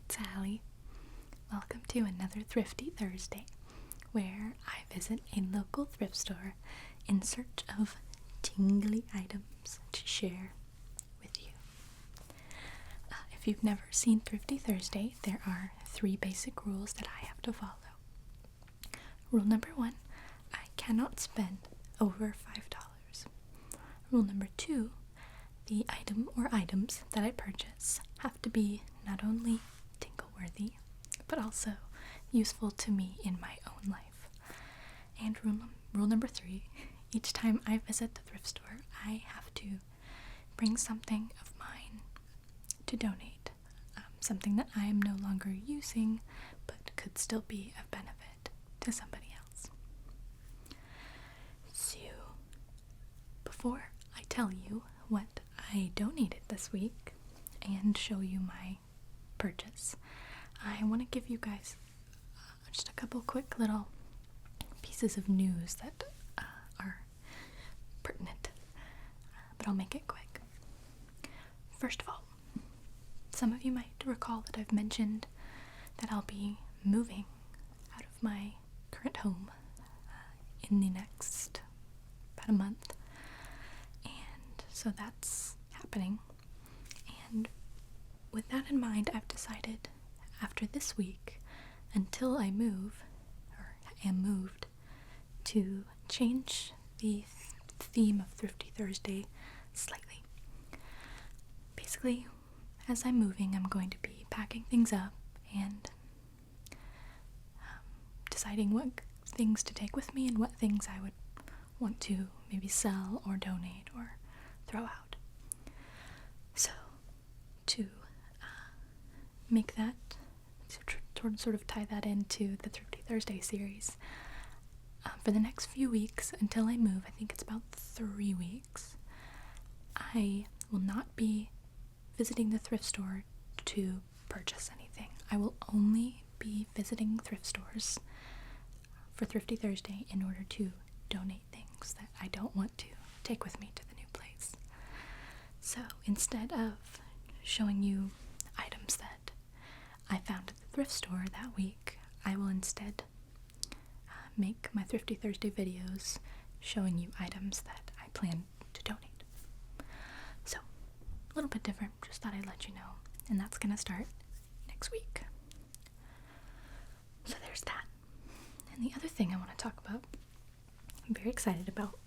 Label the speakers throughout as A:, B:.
A: it's Allie. Welcome to another Thrifty Thursday, where I visit a local thrift store in search of tingly items to share with you. If you've never seen Thrifty Thursday, there are 3 basic rules that I have to follow. Rule number 1, I cannot spend over $5. Rule number 2, the item or items that I purchase have to be not only tingle-worthy, but also useful to me in my own life. And rule number 3, each time I visit the thrift store, I have to bring something of mine to donate. Something that I am no longer using, but could still be of benefit to somebody else. So, before I tell you what I donated this week and show you my purchase, I want to give you guys just a couple quick little pieces of news that are pertinent, but I'll make it quick. First of all, some of you might recall that I've mentioned that I'll be moving out of my current home in the next about a month, and so that's happening. And with that in mind, I've decided after this week, until I move, or am moved, to change the theme of Thrifty Thursday slightly. Basically, as I'm moving, I'm going to be packing things up and deciding what things to take with me and what things I would want to maybe sell or donate or throw out. So, to make that, to sort of tie that into the Thrifty Thursday series, for the next few weeks until I move, I think it's about 3 weeks, I will not be visiting the thrift store to purchase anything. I will only be visiting thrift stores for Thrifty Thursday in order to donate things that I don't want to take with me to the new place. So instead of showing you items that I found at the thrift store that week, I will instead make my Thrifty Thursday videos showing you items that I plan to donate. So, a little bit different, just thought I'd let you know, and that's gonna start next week. So there's that. And the other thing I want to talk about, I'm very excited about,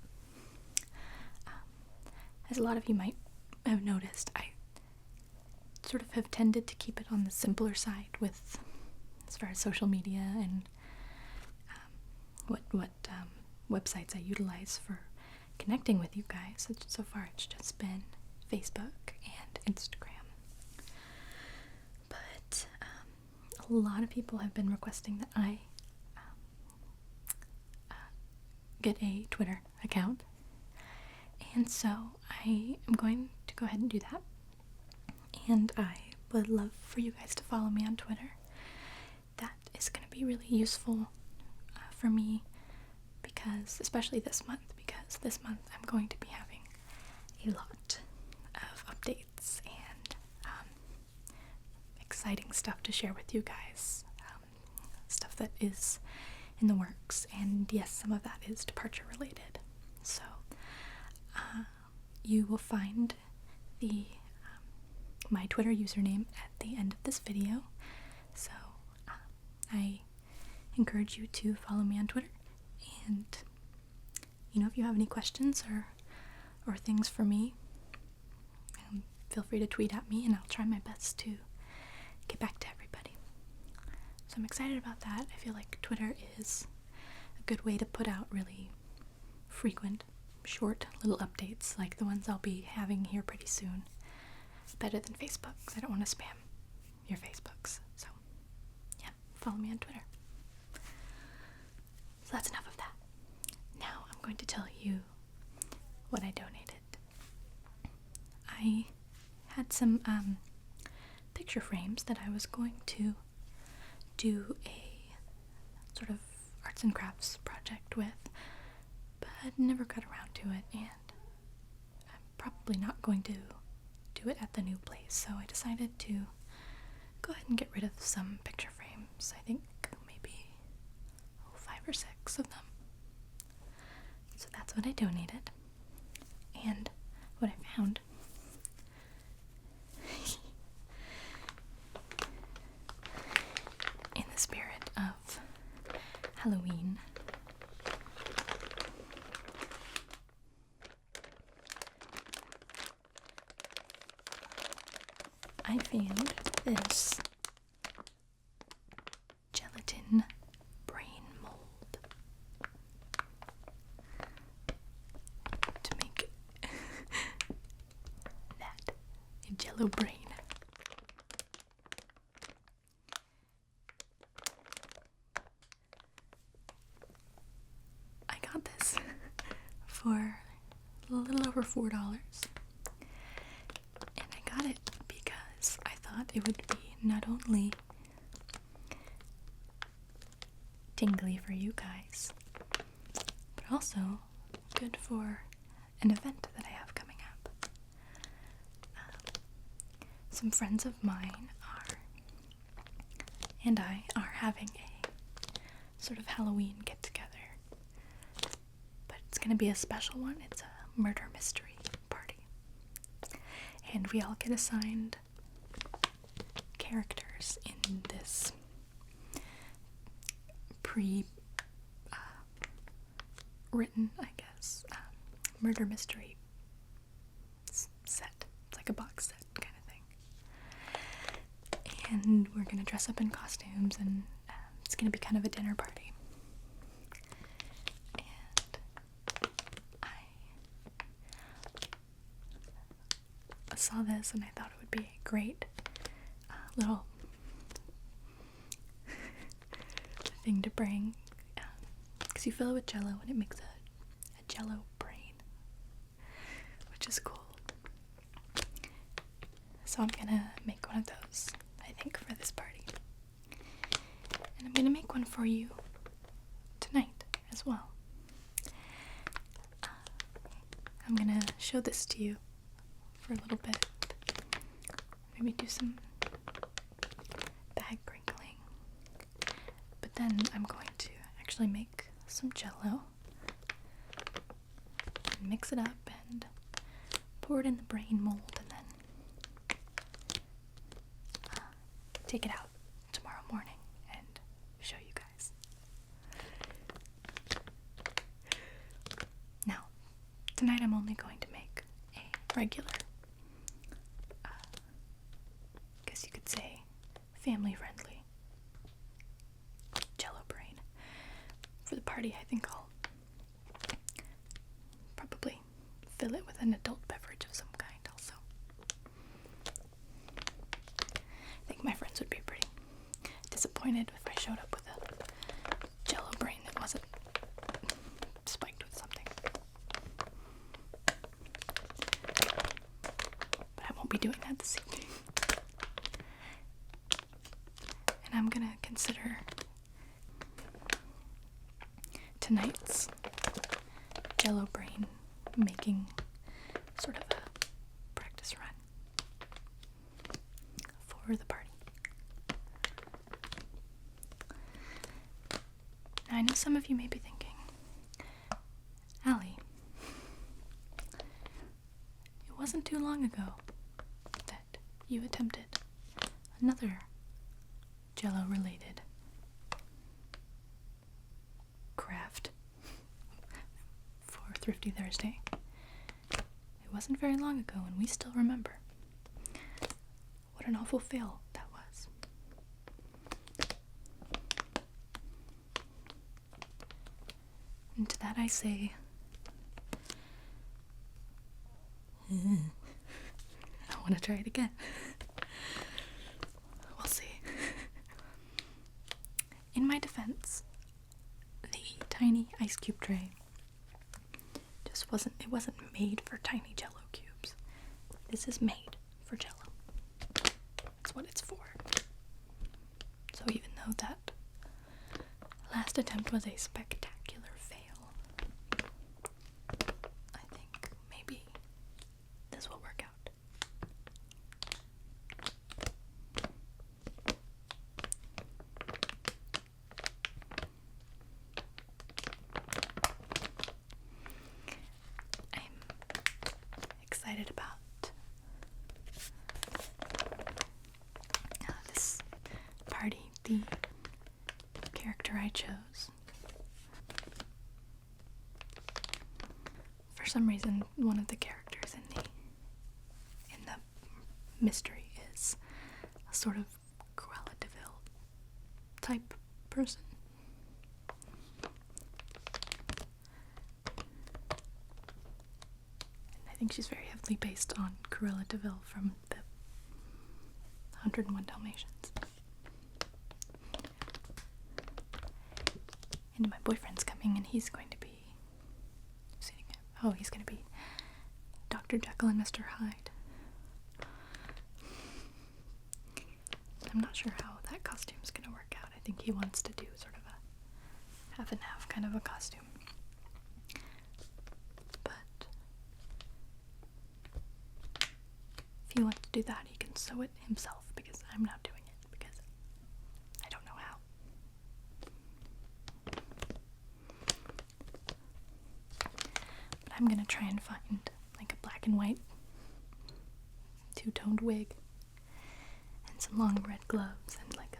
A: as a lot of you might have noticed, I sort of have tended to keep it on the simpler side with as far as social media and what websites I utilize for connecting with you guys. So far it's just been Facebook and Instagram. But a lot of people have been requesting that I get a Twitter account, and so I am going to go ahead and do that. And I would love for you guys to follow me on Twitter. That is going to be really useful for me, because, especially this month, because this month I'm going to be having a lot of updates and exciting stuff to share with you guys. Stuff that is in the works, and yes, some of that is departure related. So you will find the my Twitter username at the end of this video, so I encourage you to follow me on Twitter, and if you have any questions or things for me, feel free to tweet at me and I'll try my best to get back to everybody. So I'm excited about that. I feel like Twitter is a good way to put out really frequent, short little updates like the ones I'll be having here pretty soon. Better than Facebook, because I don't want to spam your Facebooks. So yeah, follow me on Twitter. So that's enough of that. Now I'm going to tell you what I donated. I had some picture frames that I was going to do a sort of arts and crafts project with, but never got around to it, and I'm probably not going to do it at the new place, so I decided to go go ahead and get rid of some picture frames. I think maybe 5 or 6 of them. So that's what I donated. And what I found in the spirit of Halloween, I found this gelatin brain mold to make that a Jell-O brain. I got this for a little over $4. And I got it because I thought it would be not only tingly for you guys, but also good for an event that I have coming up. Some friends of mine and I are having a sort of Halloween get-together, but it's going to be a special one. It's a murder mystery party, and we all get assigned characters in this written, I guess, murder mystery set. It's like a box set kind of thing. And we're gonna dress up in costumes, and it's gonna be kind of a dinner party. And I saw this and I thought it would be a great little thing to bring, because you fill it with Jell-O and it makes a Jell-O brain, which is cool. So I'm gonna make one of those, I think, for this party. And I'm gonna make one for you tonight as well. I'm gonna show this to you for a little bit. Maybe do some bag crinkling. But then I'm going to actually make some Jell-O and mix it up and pour it in the brain mold, and then take it out tomorrow morning and show you guys. Now, tonight I'm only going to make a regular, guess you could say, family-friendly Jell-O brain. For the party, I think I'll probably fill it with an adult beverage of some kind also. I think my friends would be pretty disappointed if I showed up with a Jell-O brain that wasn't spiked with something. But I won't be doing that this evening. And I'm gonna consider tonight's Jell-O brain making sort of a practice run for the party. Now, I know some of you may be thinking, Allie, it wasn't too long ago that you attempted another Jell-O related craft for Thrifty Thursday. It wasn't very long ago, and we still remember. What an awful fail that was. And to that I say, I want to try it again. We'll see. In my defense, the tiny ice cube tray just wasn't made for tiny Jell-O cubes. This is made for Jell-O. That's what it's for. So even though that last attempt was a spectacular fail, I think maybe this will work out. some reason, one of the characters in the mystery is a sort of Cruella de Vil type person. And I think she's very heavily based on Cruella de Vil from the 101 Dalmatians. And my boyfriend's coming, and he's going to be he's going to be Dr. Jekyll and Mr. Hyde. I'm not sure how that costume's going to work out. I think he wants to do sort of a half and half kind of a costume. But if he wants to do that, he can sew it himself, because I'm not doing it, because I don't know how. But I'm gonna try and find like a black and white two-toned wig and some long red gloves and like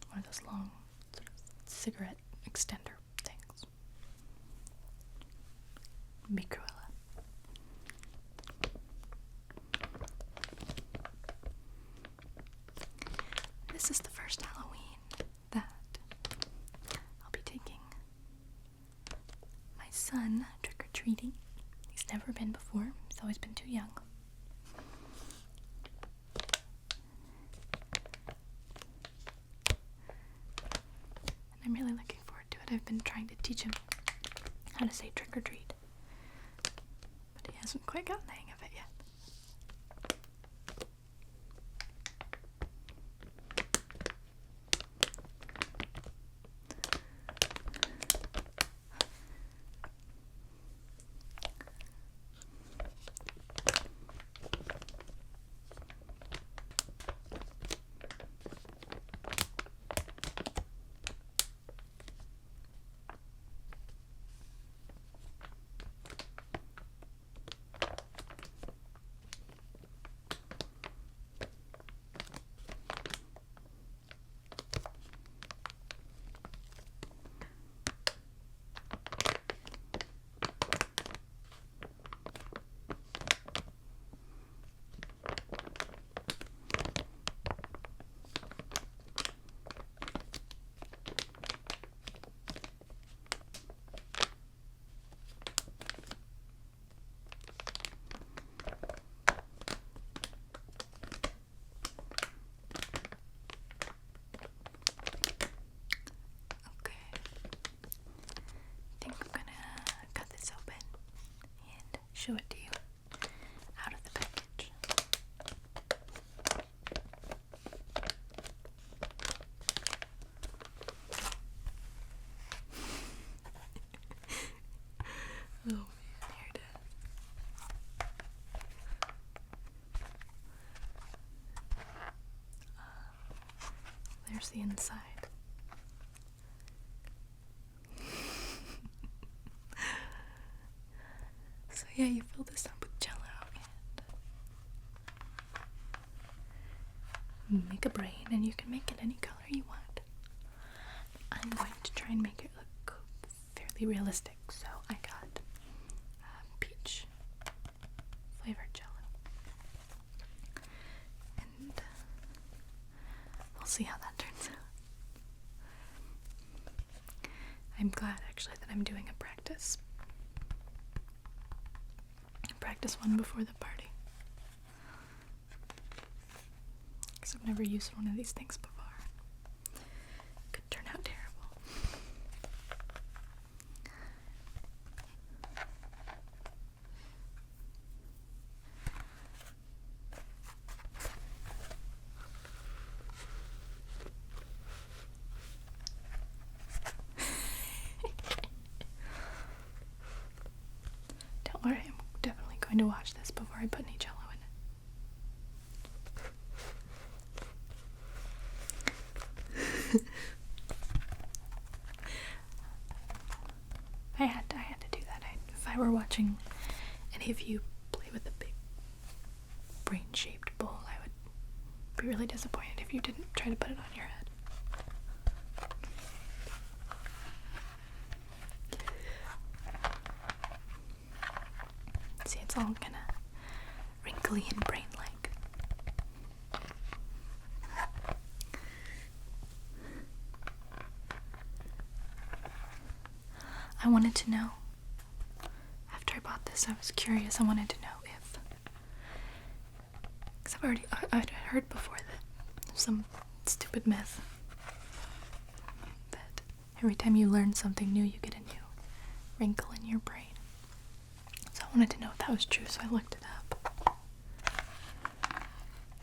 A: one of those long sort of cigarette extender things. Be Cruella. This is the first Halloween that I'll be taking my son trick-or-treating. He's never been before. He's always been too young. And I'm really looking forward to it. I've been trying to teach him how to say trick-or-treat, but he hasn't quite gotten the hang of it yet. Show it to you out of the package. Oh man, here it is. There's the inside. Yeah, you fill this up with Jell-O and make a brain, and you can make it any color you want. I'm going to try and make it look fairly realistic, so I got peach flavored Jell-O, and we'll see how that turns out. I'm glad actually that I'm doing a practice one before the party, because I've never used one of these things before. Could turn out terrible. Don't worry, I'm definitely going to watch this before I put any Jell-O in it. I had to do that. If I were watching any of you play with a big brain-shaped bowl, I would be really disappointed if you didn't try to put it on your head. it's all kind of wrinkly and brain-like. I wanted to know, after I bought this, I was curious. I wanted to know if, because I'd heard before that some stupid myth that every time you learn something new, you get a new wrinkle in your brain. So I wanted to know if that was true, so I looked it up.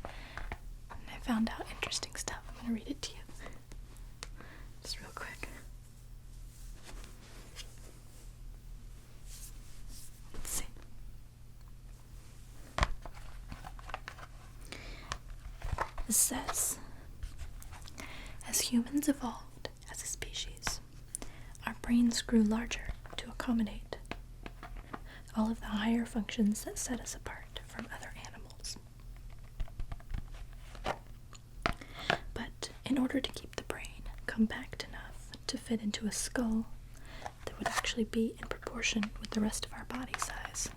A: And I found out interesting stuff. I'm going to read it to you. Just real quick. Let's see. It says, as humans evolved as a species, our brains grew larger to accommodate all of the higher functions that set us apart from other animals. But in order to keep the brain compact enough to fit into a skull that would actually be in proportion with the rest of our body size,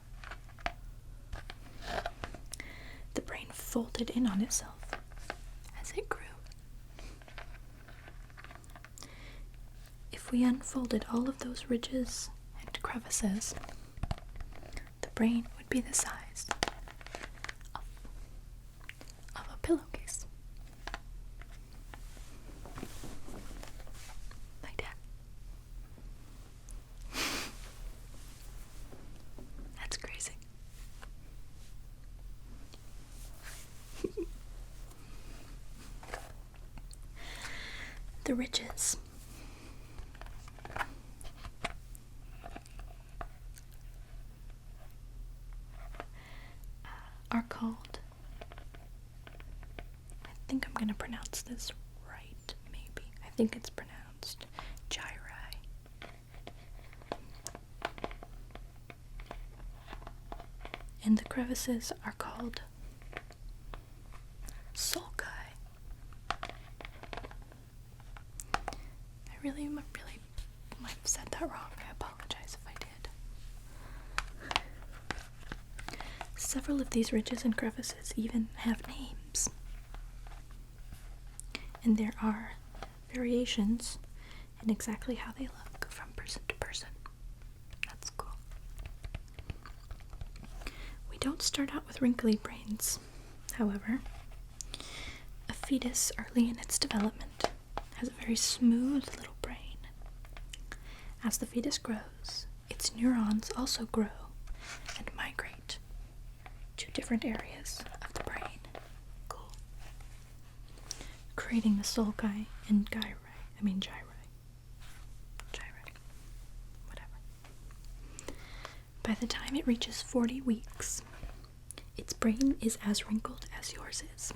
A: the brain folded in on itself as it grew. If we unfolded all of those ridges and crevices, the brain would be the size of a pillowcase. Like that. That's crazy. The ridges are called, I think I'm going to pronounce this right, maybe. I think it's pronounced gyri. And the crevices are called sulci. I really might have said that wrong. I apologize if I did. Several of these ridges and crevices even have names. And there are variations in exactly how they look from person to person. That's cool. We don't start out with wrinkly brains, however. A fetus early in its development has a very smooth little brain. As the fetus grows, its neurons also grow and migrate to different areas of the brain. Cool. Creating the sulci and gyri. Whatever. By the time it reaches 40 weeks, its brain is as wrinkled as yours is,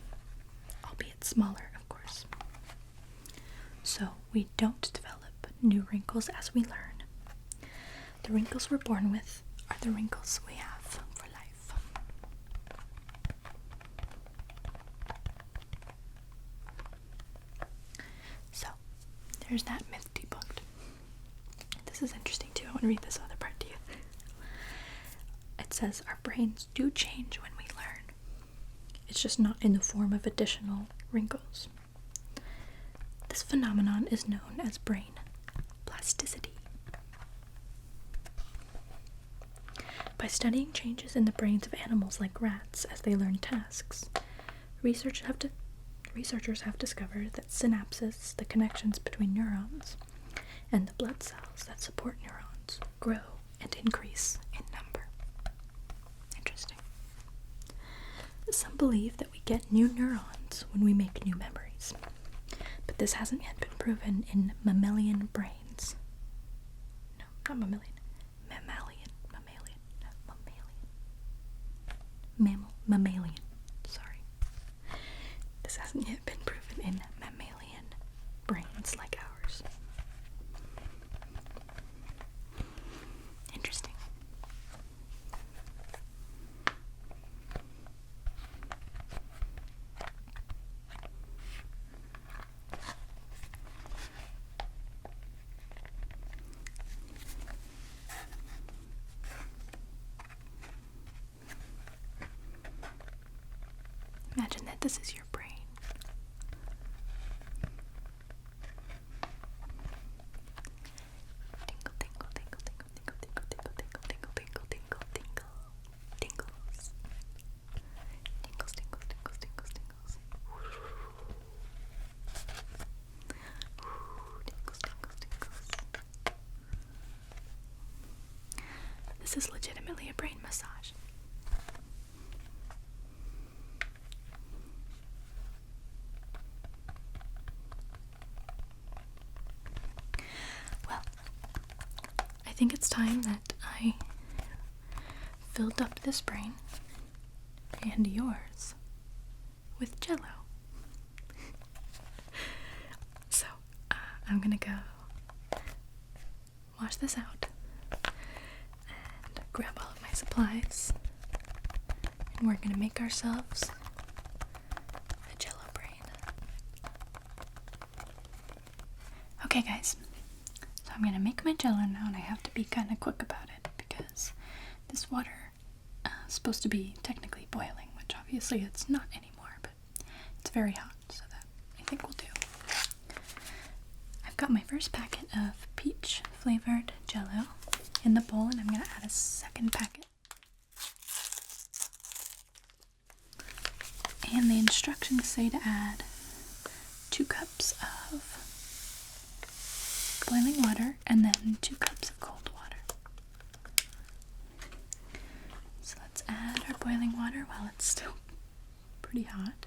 A: albeit smaller, of course. So we don't develop new wrinkles as we learn. The wrinkles we're born with are the wrinkles we have for life. So, there's that myth debunked. This is interesting too. I want to read this other part to you. It says our brains do change when we learn. It's just not in the form of additional wrinkles. This phenomenon is known as brain plasticity. By studying changes in the brains of animals like rats as they learn tasks, researchers have discovered that synapses, the connections between neurons, and the blood cells that support neurons, grow and increase in number. Interesting. Some believe that we get new neurons when we make new memories, but this hasn't yet been proven in mammalian brains. No, not mammalian. Mammalian. Sorry. This hasn't yet been proven in mammalian brains like ours. Interesting. this is your brain. Tingle, tingle, tingle, tingle, tingle, tingle, tingle, tingle, tingle, tingle, tingle, tingle, tingles. Tingles, tingles, tingles, tingles, tingles. Tingles, tingles, tingles. This is legitimately a brain massage. Well, I think it's time that I filled up this brain and yours with Jell-O. So, I'm gonna go wash this out and grab all of my supplies, and we're gonna make ourselves a Jell-O brain. Okay guys, so I'm gonna make my Jell-O now, and I have to be kind of quick about it because this water is supposed to be technically boiling, which obviously it's not anymore, but it's very hot, so that I think will do. I've got my first packet of peach flavored Jell-O in the bowl, and I'm gonna add a second packet. And the instructions say to add 2 cups of boiling water and then 2 cups of cold water. So let's add our boiling water while it's still pretty hot.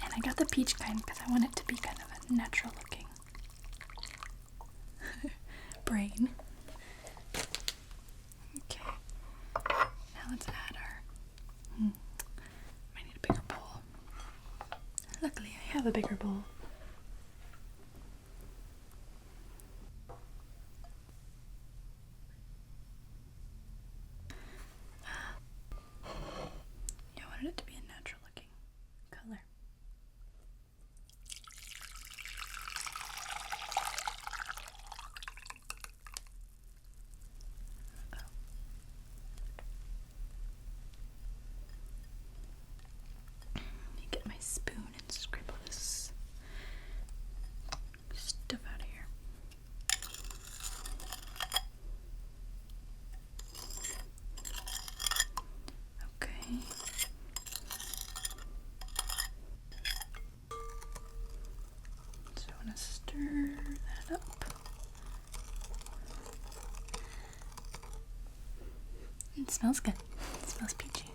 A: And I got the peach kind because I want it to be kind of a natural looking brain. Okay, now let's add our, I need a bigger bowl. Luckily I have a bigger bowl. I wanted it to be a natural looking color. Let me get my spoon and scribble this stuff out of here. Okay. So I want to stir that up. It smells good. It smells peachy.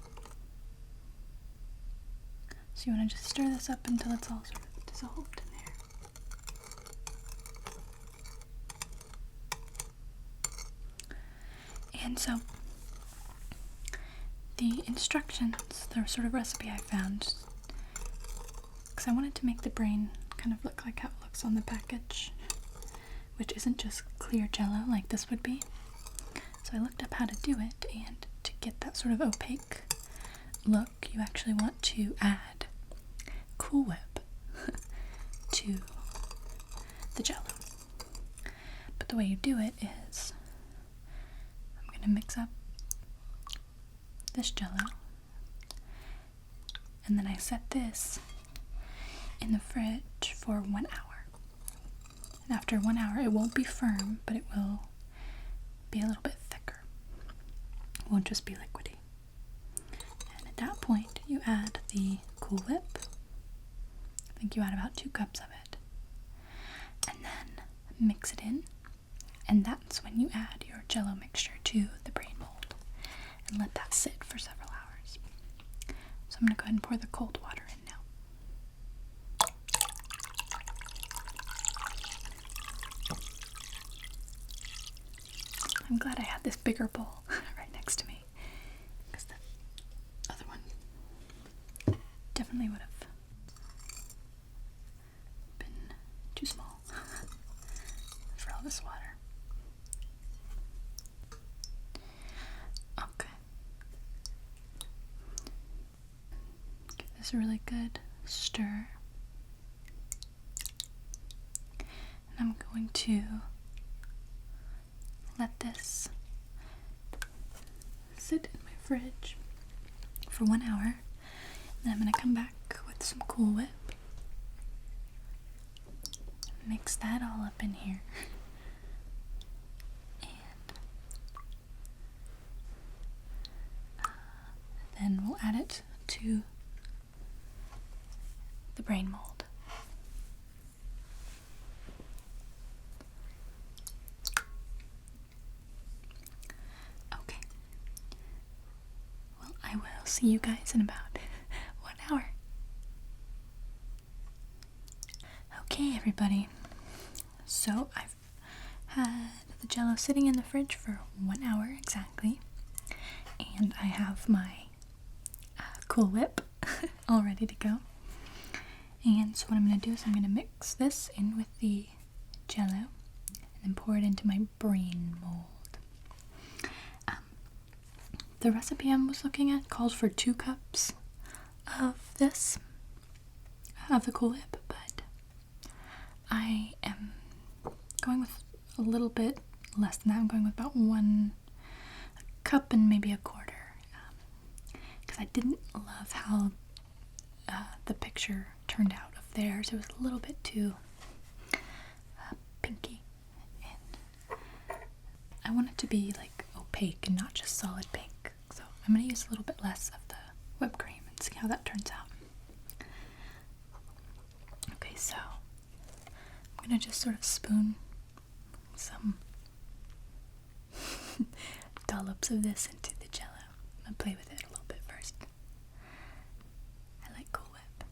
A: So you want to just stir this up until it's all sort of dissolved in there. And so the instructions, the sort of recipe I found, because I wanted to make the brain kind of look like how it looks on the package, which isn't just clear Jell-O like this would be. So I looked up how to do it, and to get that sort of opaque look, you actually want to add Cool Whip to the Jell-O. But the way you do it is, I'm going to mix up this Jell-O, and then I set this in the fridge for 1 hour. And after 1 hour, it won't be firm, but it will be a little bit thicker. It won't just be liquidy. And at that point, you add the Cool Whip. I think you add about 2 cups of it. And then mix it in. And that's when you add your Jell-O mixture to the brain mold. And let that sit for several hours. So I'm going to go ahead and pour the cold water in now. I'm glad I had this bigger bowl right next to me, because the other one definitely would have been too small for all this water. Okay. Give this a really good stir. And I'm going to let this sit in my fridge for 1 hour, and then I'm gonna come back with some Cool Whip, mix that all up in here, and then we'll add it to the brain mold. Okay. Well, I will see you guys in about 1 hour. Okay, everybody. So I've had the Jell-O sitting in the fridge for 1 hour exactly, and I have my Cool Whip all ready to go. And so what I'm going to do is I'm going to mix this in with the Jell-O and then pour it into my brain mold. The recipe I was looking at called for 2 cups of this, of the Cool Whip, but I am going with a little bit less than that. I'm going with about 1 cup and maybe a quarter, because I didn't love how the picture turned out of theirs. It was a little bit too pinky, and I want it to be like opaque and not just solid pink. So I'm going to use a little bit less of the whipped cream and see how that turns out. Okay, so I'm going to just sort of spoon some dollops of this into the Jell-O. I'm going to play with it a little bit first. I like Cool Whip.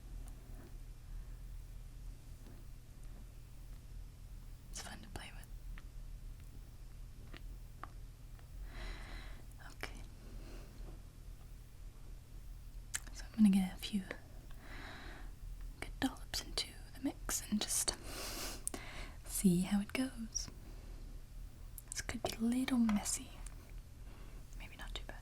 A: It's fun to play with. Okay. So I'm going to get a few good dollops into the mix and just see how it goes. This could be a little messy. Maybe not too bad.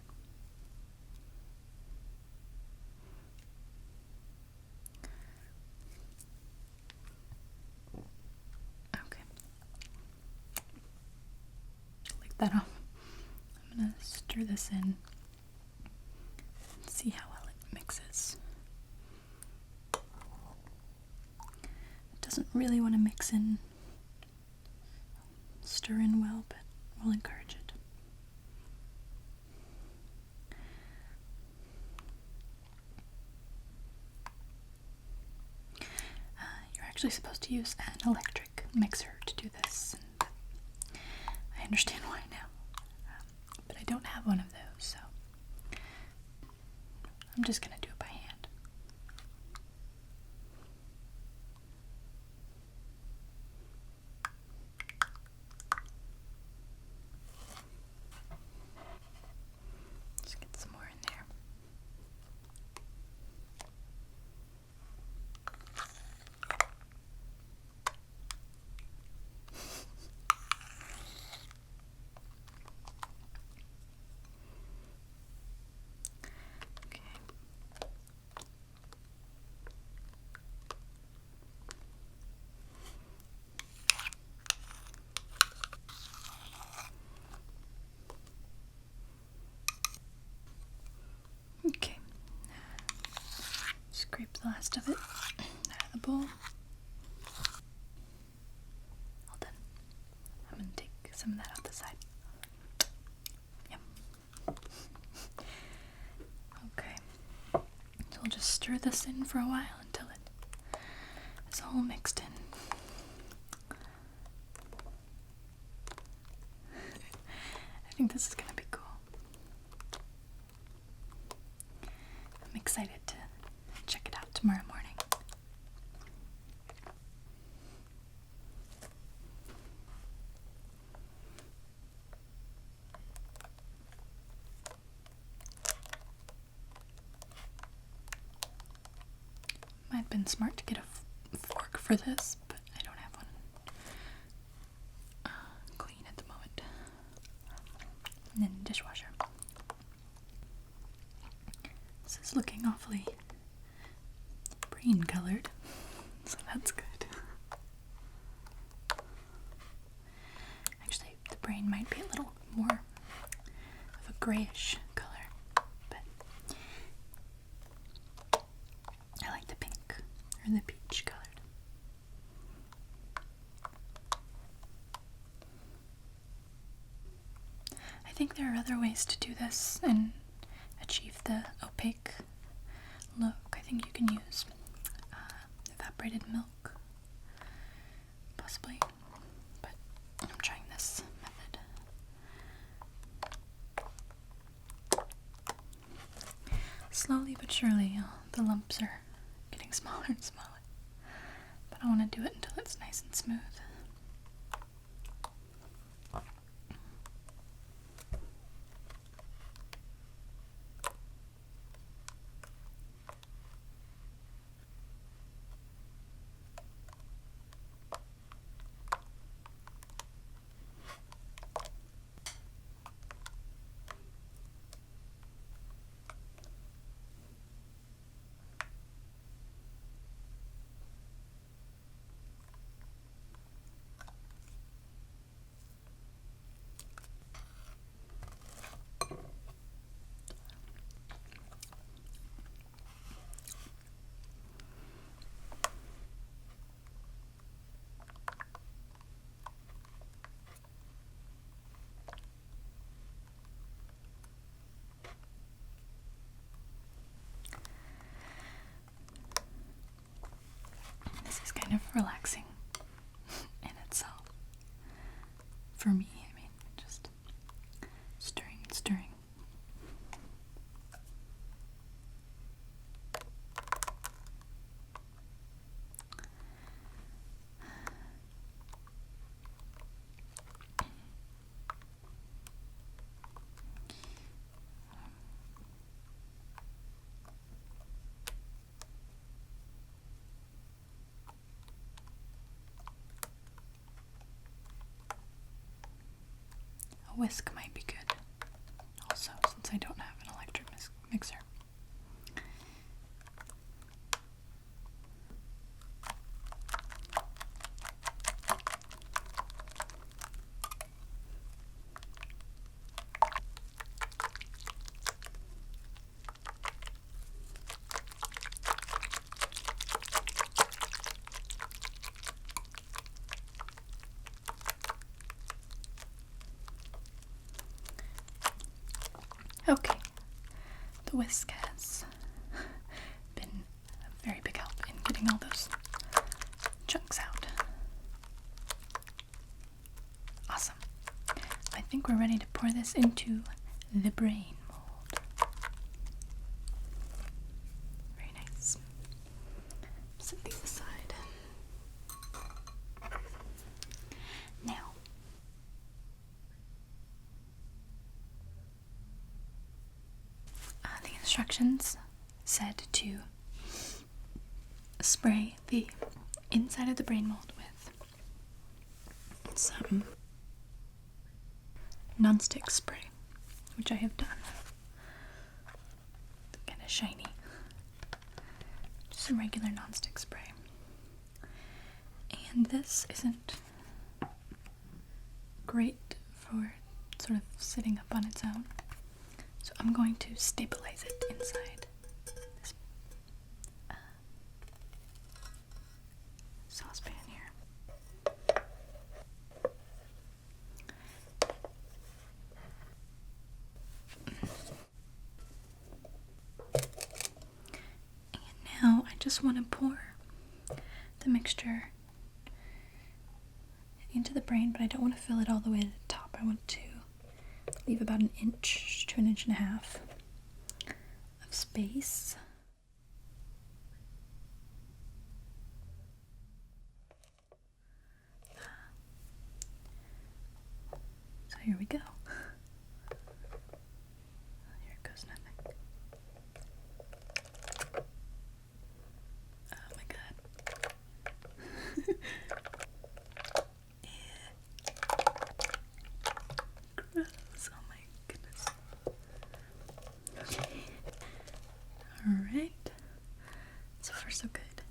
A: Okay. Lick that off. I'm gonna stir this in and see how well it mixes. It doesn't really want to mix in, stir in well, but we'll encourage it. You're actually supposed to use an electric mixer to do this, and I understand why now, but I don't have one of those, so I'm just gonna do it by hand. Just get some more in there. Okay. Okay. Scrape the last of it out of the bowl. All done. I'm going to take some of that out the side. Yep. Okay. So we'll just stir this in for a while until it is all mixed in. I think this is going to be cool. I'm excited to check it out tomorrow morning. Might have been smart to get a fork for this, but I don't have one clean at the moment. And then dishwasher. This is looking awfully brain colored, so that's good. Actually, the brain might be a little more of a grayish color. the peach colored. I think there are other ways to do this and achieve the opaque look. I think you can use evaporated milk, possibly, but I'm trying this method. Slowly but surely, the lumps are getting smaller and smaller, but I want to do it until it's nice and smooth. Kind of relaxing in itself. For me, I mean, just stirring and stirring. Whisk might be good also, since I don't have an electric mixer. Okay, the whisk has been a very big help in getting all those chunks out. Awesome. I think we're ready to pour this into the brain mold. Very nice. Set these aside. Now, the instructions said to spray the inside of the brain mold with some nonstick spray, which I have done. Kind of shiny. Just some regular nonstick spray. And this isn't great for sort of sitting up on its own. So I'm going to stabilize it inside this saucepan here. And now I just want to pour the mixture into the brain, but I don't want to fill it all the way to the top. I want to leave about an inch to 1.5 inches of space. So here we go. Here goes nothing. Oh my god. Gross. Oh my goodness. Okay. Alright. So far so good.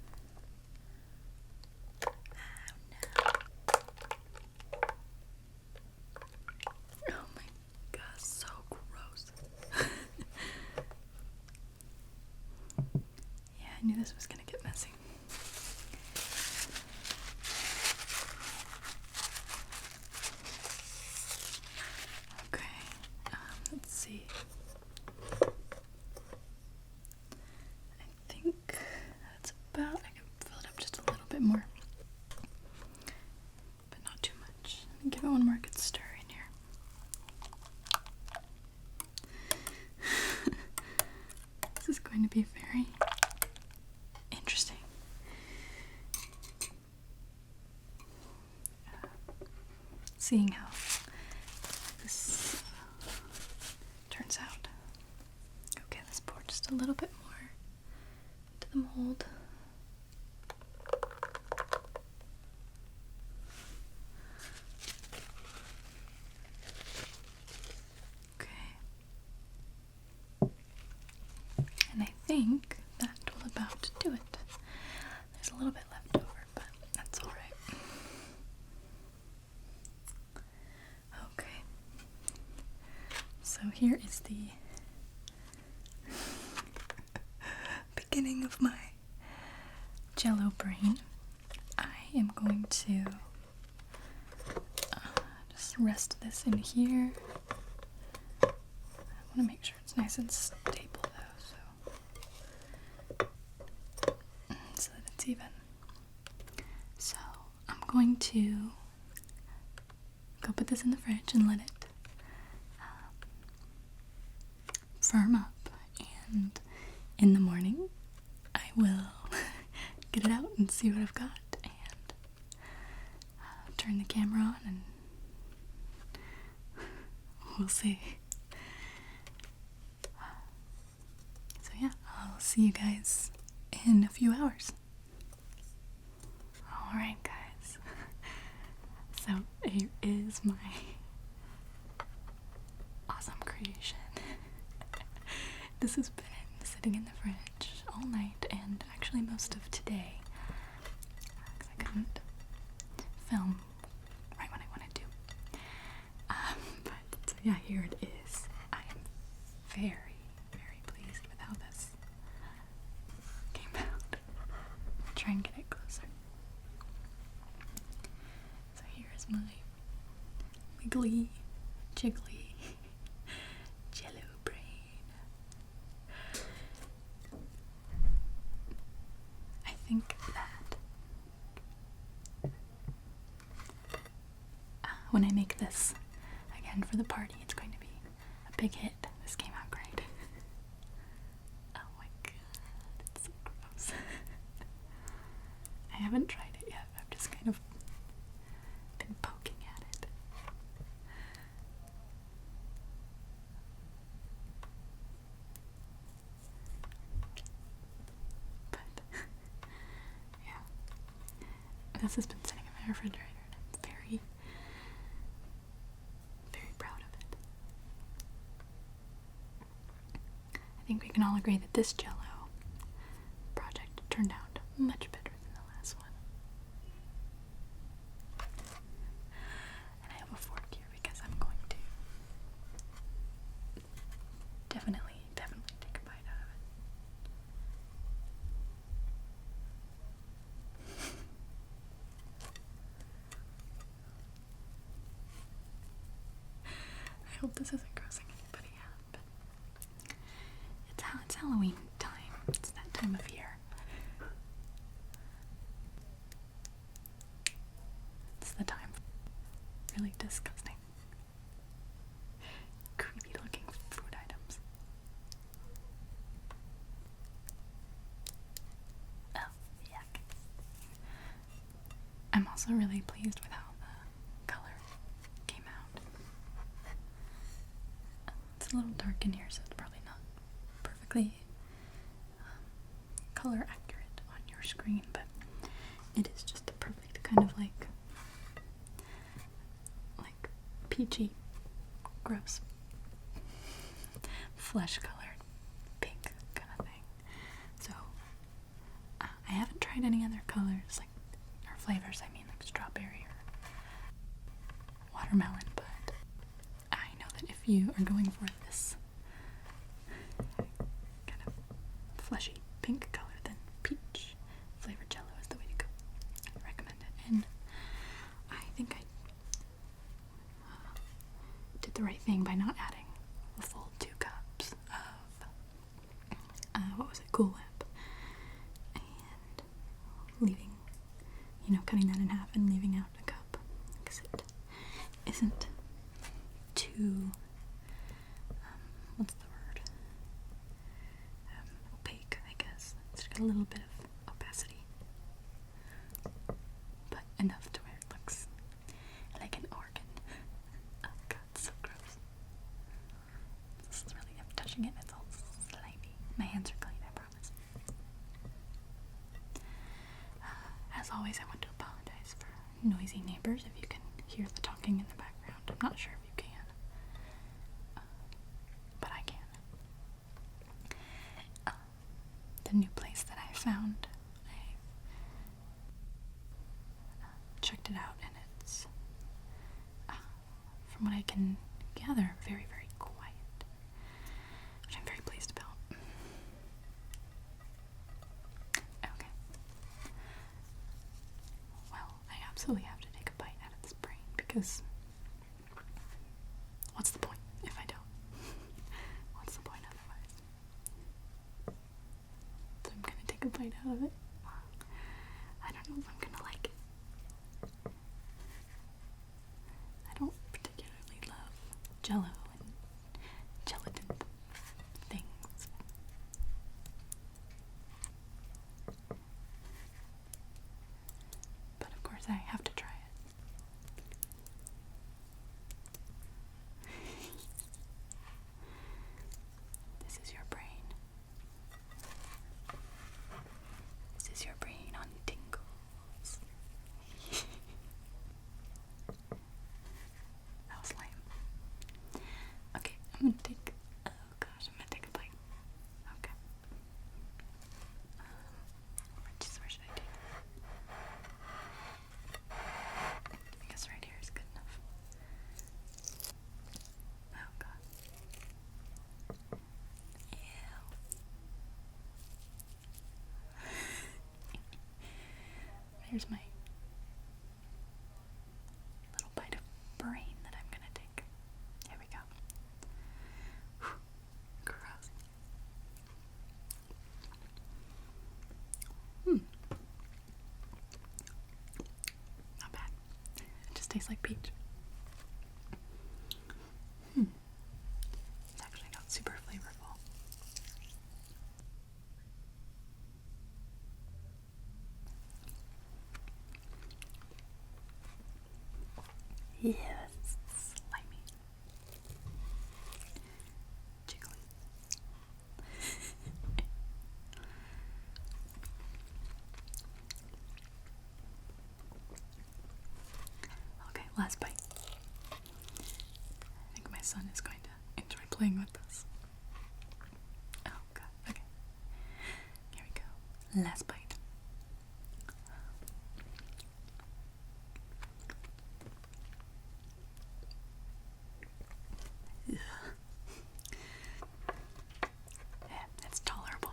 A: Oh my god, so gross. Yeah, I knew this was gonna get messy. bit more, but not too much. Let me give it one more good stir in here. This is going to be very interesting. Seeing how this turns out. Okay, let's pour just a little bit more into the mold. And I think that will about do it. There's a little bit left over, but that's alright. Okay. So here is the beginning of my Jell-O brain. I am going to just rest this in here. I want to make sure it's nice and stable. So that it's even. So I'm going to go put this in the fridge and let it firm up, and in the morning I will get it out and see what I've got, and turn the camera on, and we'll see. So yeah, I'll see you guys in a few hours. Alright guys, so here is my awesome creation. This has been sitting in the fridge all night, and actually most of today, because I couldn't film right when I wanted to. But so yeah, here it is. I am very, very pleased with how this came out. I'll try and get it closer. So here's my wiggly, jiggly Jell-O brain. I think that when I make this again for the party, it's going to be a big hit. This came out great. Oh my god, it's so gross. I haven't tried it yet. I've just kind of been poking at it. But yeah, this has been sitting in my refrigerator, and I'm very, very proud of it. I think we can all agree that this Jell-O project turned out much better than the last one. And I have a fork here because I'm going to definitely take a bite out of it. I hope this isn't grossing anybody out, but it's Halloween time. It's that time of year. It's the time for really disgusting, creepy looking food items. Oh, yuck. I'm also really pleased with how the color came out. It's a little dark in here, so it's probably not perfectly color accurate on your screen, but it is just a perfect kind of like peachy, gross, flesh colored pink kind of thing. So I haven't tried any other colors, like, or flavors, I mean, like strawberry or watermelon, but I know that if you are going for this kind of fleshy pink color, then peach flavored Jell-O is the way to go. I recommend it, and I think I did the right thing by not adding a full 2 cups of Cool Whip, and leaving cutting that in half and leaving out a cup, because it isn't too, what's the word, opaque, I guess. It's got a little bit of opacity, but enough to where it looks like an organ. Oh god, so gross. This is really, I'm touching it and it's all slimy. My hands are clean, I promise. As always, I want to apologize for noisy neighbors if you can hear the talking in the background. I'm not sure if you can, but I can. The new place that I found, I checked it out, and it's, from what I can gather, very, very quiet, which I'm very pleased about. Okay. Well, I absolutely have to take a bite out of this brain, because what's the point if I don't? What's the point otherwise? So I'm gonna take a bite out of it. I don't know if I'm gonna like it. I don't particularly love Jell-O and gelatin things. But of course I have to try it. This is your brain. This is your brain on tingles. That was lame. Okay, I'm gonna take, oh gosh, I'm gonna take a bite. Okay. Where should I take it? I guess right here is good enough. Oh god. Ew. Here's my little bite of brain that I'm gonna take. Here we go. Whew. Gross. Not bad. It just tastes like peach. It's actually not super flavorful. Yeah, it's slimy. Jiggly. Okay, last bite. I think my son is going to enjoy playing with this. Oh god, okay. Here we go. Last bite. Yeah, it's tolerable.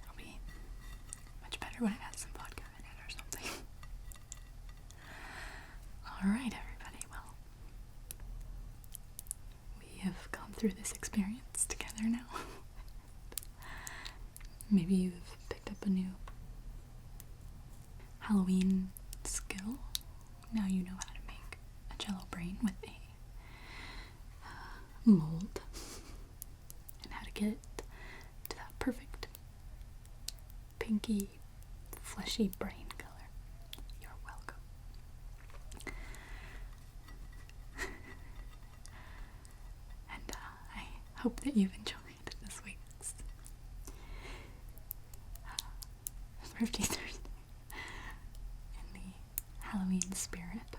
A: It'll be much better when it has some vodka in it or something. Alright, everybody, well, we have gone through this experience together now. Maybe you've picked up a new Halloween skill. Now you know how to make a Jell-O brain with a mold, and how to get it to that perfect pinky, fleshy brain color. You're welcome. And I hope that you've enjoyed this week's Thrifty Thursday in the Halloween spirit.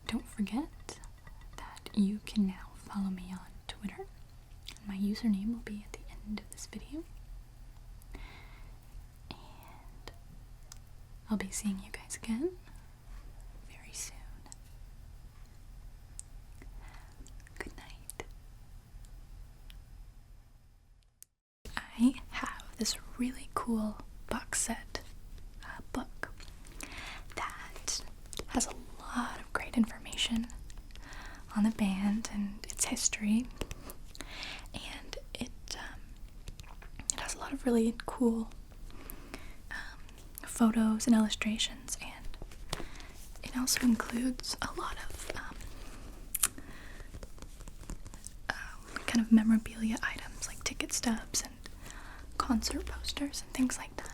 A: Don't forget that you can now follow me on Twitter. My username will be at the end of this video. And I'll be seeing you guys again very soon. Good night. I have this really cool box set book that has a lot of great information on the band and its history, and it has a lot lot of really cool photos and illustrations, and it also includes a lot of kind of memorabilia items like ticket stubs and concert posters and things like that.